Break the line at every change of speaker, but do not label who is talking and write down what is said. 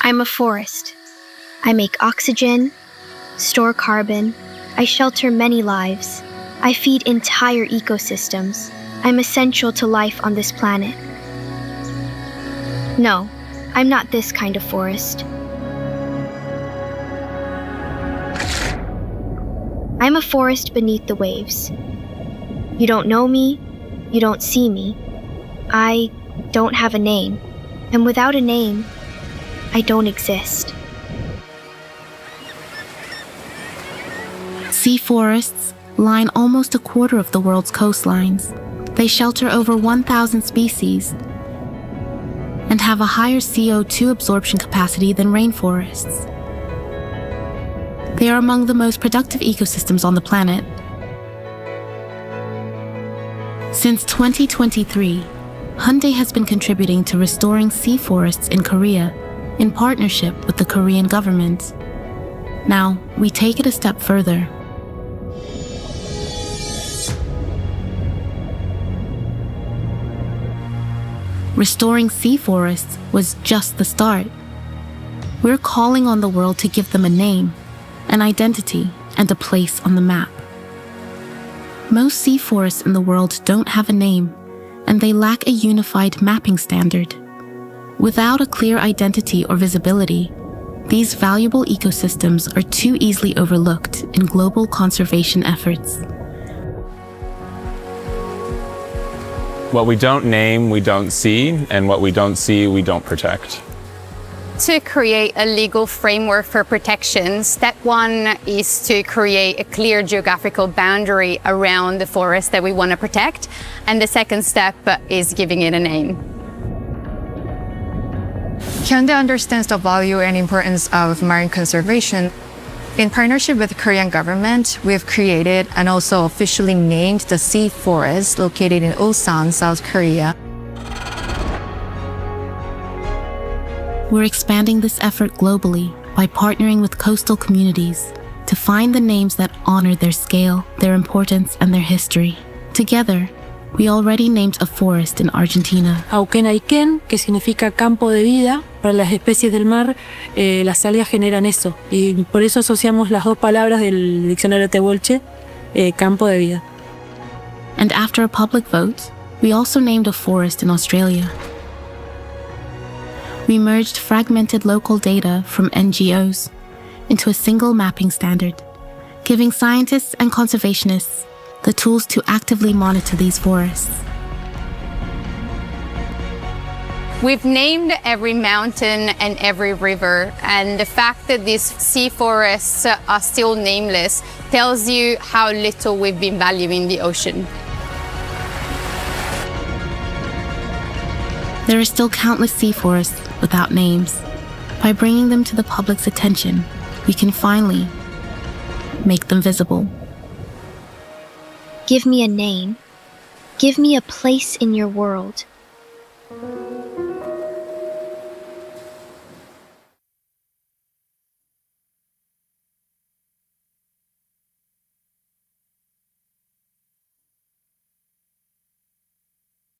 I'm a forest. I make oxygen, store carbon, I shelter many lives. I feed entire ecosystems. I'm essential to life on this planet. No, I'm not this kind of forest. I'm a forest beneath the waves. You don't know me, you don't see me. I don't have a name, and without a name, I don't exist.
Sea forests line almost a quarter of the world's coastlines. They shelter over 1,000 species and have a higher CO2 absorption capacity than rainforests. They are among the most productive ecosystems on the planet. Since 2023, Hyundai has been contributing to restoring sea forests in Korea in partnership with the Korean government. Now, we take it a step further. Restoring sea forests was just the start. We're calling on the world to give them a name, an identity, and a place on the map. Most sea forests in the world don't have a name, and they lack a unified mapping standard. Without a clear identity or visibility, these valuable ecosystems are too easily overlooked in global conservation efforts.
What we don't name, we don't see, and what we don't see, we don't protect.
To create a legal framework for protection, step one is to create a clear geographical boundary around the forest that we want to protect, and the second step is giving it a name.
Hyundai understands the value and importance of marine conservation. In partnership with the Korean government, we've created and also officially named the sea forest located in Ulsan, South Korea.
We're expanding this effort globally by partnering with coastal communities to find the names that honor their scale, their importance, and their history. Together, we already named a forest in Argentina.
Auken Aiken, que significa campo de vida. Para las especies del mar, las algas generan eso. Y por eso asociamos las dos palabras del diccionario Tehuelche, campo de vida.
And after a public vote, we also named a forest in Australia. We merged fragmented local data from NGOs into a single mapping standard, giving scientists and conservationists the tools to actively monitor these forests.
We've named every mountain and every river, and the fact that these sea forests are still nameless tells you how little we've been valuing the ocean.
There are still countless sea forests without names. By bringing them to the public's attention, we can finally make them visible.
Give me a name. Give me a place in your world.